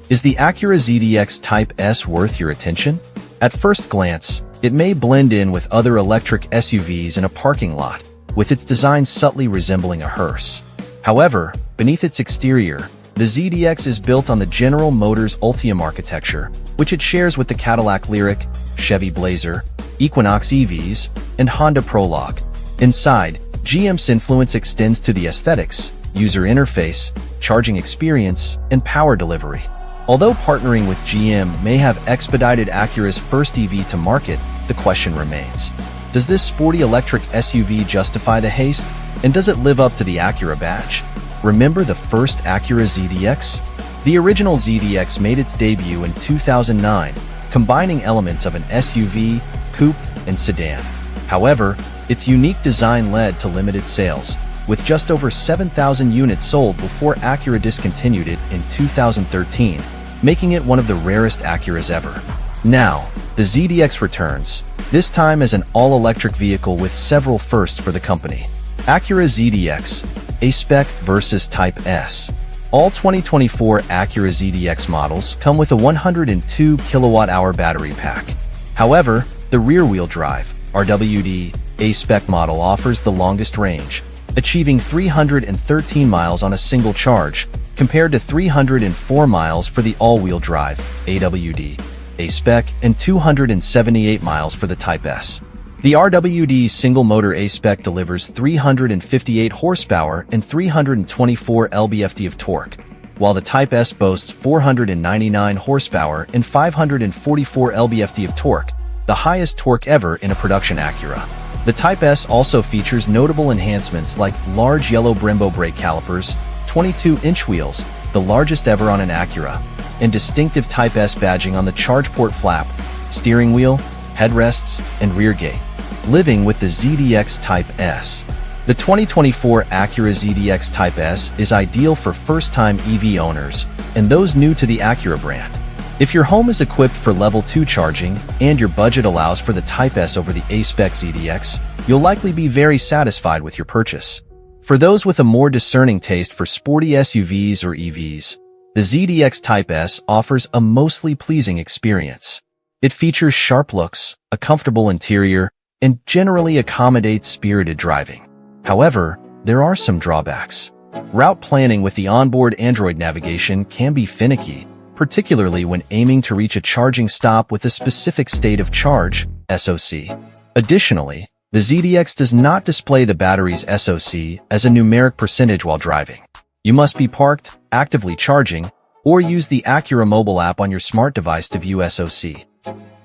Is the Acura ZDX Type S worth your attention? At first glance, it may blend in with other electric SUVs in a parking lot, with its design subtly resembling a hearse. However, beneath its exterior, the ZDX is built on the General Motors Ultium architecture, which it shares with the Cadillac Lyriq, Chevy Blazer, Equinox EVs, and Honda Prologue. Inside, GM's influence extends to the aesthetics, user interface, charging experience, and power delivery. Although partnering with GM may have expedited Acura's first EV to market, the question remains: does this sporty electric SUV justify the haste, and does it live up to the Acura badge? Remember the first Acura ZDX? The original ZDX made its debut in 2009, combining elements of an SUV, coupe, and sedan. However, its unique design led to limited sales, with just over 7,000 units sold before Acura discontinued it in 2013, making it one of the rarest Acuras ever. Now, the ZDX returns, this time as an all-electric vehicle with several firsts for the company. Acura ZDX, A-Spec versus Type S. All 2024 Acura ZDX models come with a 102 kWh battery pack. However, the rear-wheel drive, RWD, A-Spec model offers the longest range, achieving 313 miles on a single charge, compared to 304 miles for the all-wheel drive, AWD, A-Spec, and 278 miles for the Type S. The RWD single-motor A-Spec delivers 358 horsepower and 324 lb-ft of torque, while the Type S boasts 499 horsepower and 544 lb-ft of torque, the highest torque ever in a production Acura. The Type S also features notable enhancements like large yellow Brembo brake calipers, 22-inch wheels, the largest ever on an Acura, and distinctive Type S badging on the charge port flap, steering wheel, headrests, and rear gate. Living with the ZDX Type S. The 2024 Acura ZDX Type S is ideal for first-time EV owners and those new to the Acura brand. If your home is equipped for Level 2 charging and your budget allows for the Type S over the A-Spec ZDX, you'll likely be very satisfied with your purchase. For those with a more discerning taste for sporty SUVs or EVs, the ZDX Type S offers a mostly pleasing experience. It features sharp looks, a comfortable interior, and generally accommodates spirited driving. However, there are some drawbacks. Route planning with the onboard Android navigation can be finicky, particularly when aiming to reach a charging stop with a specific state of charge, SOC. Additionally, the ZDX does not display the battery's SOC as a numeric percentage while driving. You must be parked, actively charging, or use the Acura mobile app on your smart device to view SOC.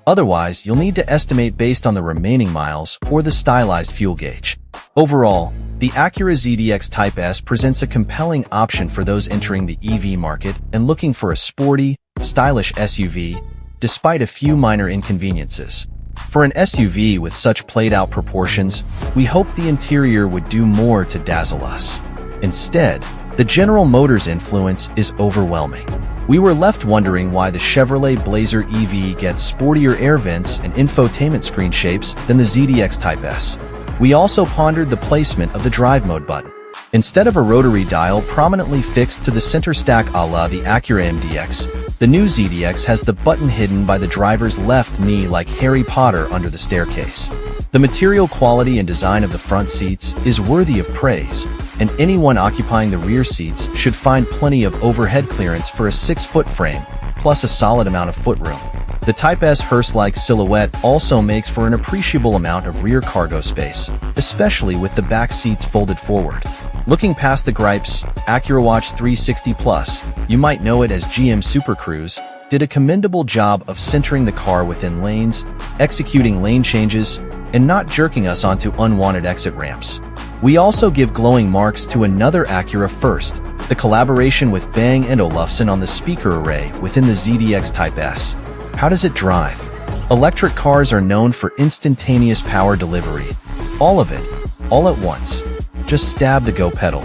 Otherwise, you'll need to estimate based on the remaining miles or the stylized fuel gauge. Overall, the Acura ZDX Type S presents a compelling option for those entering the EV market and looking for a sporty, stylish SUV, despite a few minor inconveniences. For an SUV with such played-out proportions, we hope the interior would do more to dazzle us. Instead, the General Motors influence is overwhelming. We were left wondering why the Chevrolet Blazer EV gets sportier air vents and infotainment screen shapes than the ZDX Type S. We also pondered the placement of the drive mode button. Instead of a rotary dial prominently fixed to the center stack a la the Acura MDX, the new ZDX has the button hidden by the driver's left knee like Harry Potter under the staircase. The material quality and design of the front seats is worthy of praise, and anyone occupying the rear seats should find plenty of overhead clearance for a 6-foot frame, plus a solid amount of footroom. The Type S hearse-like silhouette also makes for an appreciable amount of rear cargo space, especially with the back seats folded forward. Looking past the gripes, Acura Watch 360 Plus, you might know it as GM Super Cruise, did a commendable job of centering the car within lanes, executing lane changes, and not jerking us onto unwanted exit ramps. We also give glowing marks to another Acura first, the collaboration with Bang & Olufsen on the speaker array within the ZDX Type S. How does it drive? Electric cars are known for instantaneous power delivery. All of it, all at once. Just stab the go pedal.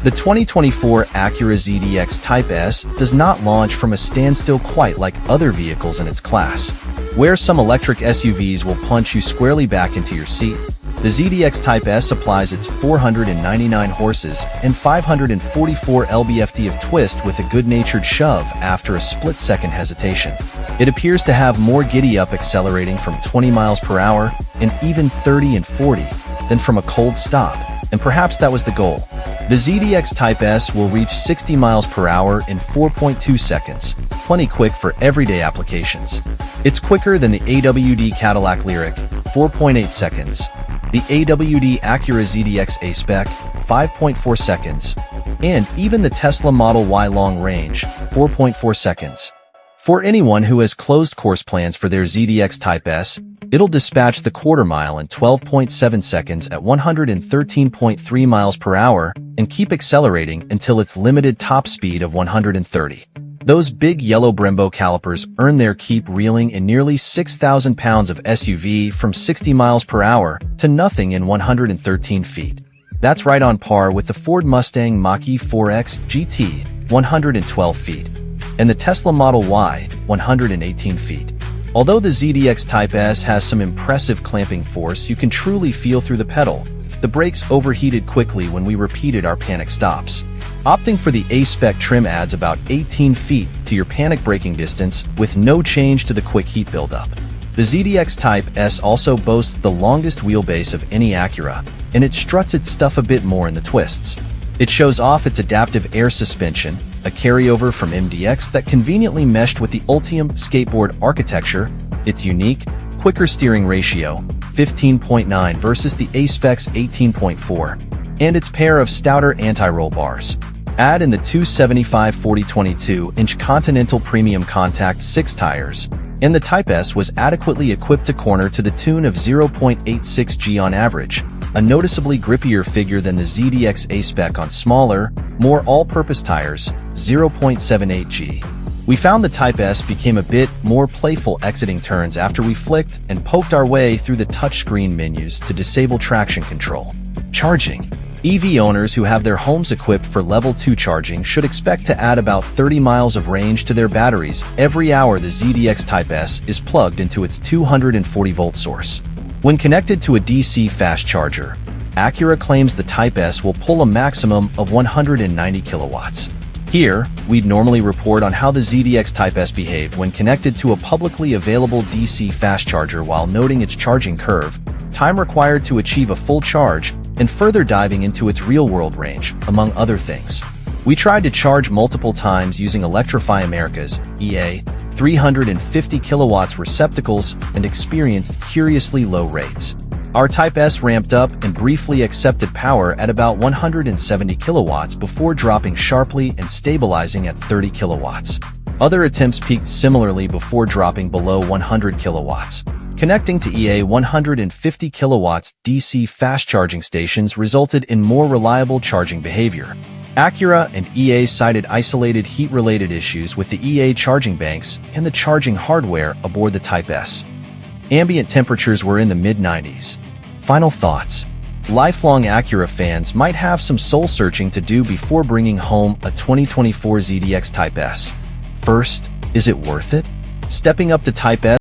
The 2024 Acura ZDX Type S does not launch from a standstill quite like other vehicles in its class, where some electric SUVs will punch you squarely back into your seat. The ZDX Type S applies its 499 horses and 544 lb-ft of twist with a good-natured shove after a split-second hesitation. It appears to have more giddy-up accelerating from 20 miles per hour and even 30 and 40 than from a cold stop, and perhaps that was the goal. The ZDX Type S will reach 60 miles per hour in 4.2 seconds, plenty quick for everyday applications. It's quicker than the AWD Cadillac Lyriq, 4.8 seconds, the AWD Acura ZDX A-Spec, 5.4 seconds, and even the Tesla Model Y Long Range, 4.4 seconds. For anyone who has closed course plans for their ZDX Type S, it'll dispatch the quarter mile in 12.7 seconds at 113.3 miles per hour and keep accelerating until its limited top speed of 130. Those big yellow Brembo calipers earn their keep reeling in nearly 6,000 pounds of SUV from 60 miles per hour to nothing in 113 feet. That's right on par with the Ford Mustang Mach-E 4X GT, 112 feet, and the Tesla Model Y, 118 feet. Although the ZDX Type S has some impressive clamping force you can truly feel through the pedal, the brakes overheated quickly when we repeated our panic stops. Opting for the A-Spec trim adds about 18 feet to your panic braking distance with no change to the quick heat buildup. The ZDX Type S also boasts the longest wheelbase of any Acura, and it struts its stuff a bit more in the twists. It shows off its adaptive air suspension, a carryover from MDX that conveniently meshed with the Ultium skateboard architecture, its unique, quicker steering ratio, 15.9 versus the A-Spec's 18.4, and its pair of stouter anti-roll bars. Add in the 275 40/22-inch Continental Premium Contact 6 tires, and the Type S was adequately equipped to corner to the tune of 0.86 G on average, a noticeably grippier figure than the ZDX A-Spec on smaller, more all-purpose tires, 0.78 G. We found the Type S became a bit more playful exiting turns after we flicked and poked our way through the touchscreen menus to disable traction control. Charging. EV owners who have their homes equipped for level 2 charging should expect to add about 30 miles of range to their batteries every hour the ZDX Type S is plugged into its 240-volt source. When connected to a DC fast charger, Acura claims the Type S will pull a maximum of 190 kilowatts. Here, we'd normally report on how the ZDX Type S behaved when connected to a publicly available DC fast charger while noting its charging curve, time required to achieve a full charge, and further diving into its real-world range, among other things. We tried to charge multiple times using Electrify America's EA 350 kilowatts receptacles and experienced curiously low rates. Our Type S ramped up and briefly accepted power at about 170 kilowatts before dropping sharply and stabilizing at 30 kilowatts. Other attempts peaked similarly before dropping below 100 kilowatts. Connecting to EA 150 kilowatts DC fast charging stations resulted in more reliable charging behavior. Acura and EA cited isolated heat-related issues with the EA charging banks and the charging hardware aboard the Type S. Ambient temperatures were in the mid-90s. Final thoughts. Lifelong Acura fans might have some soul-searching to do before bringing home a 2024 ZDX Type S. First, is it worth it? Stepping up to Type S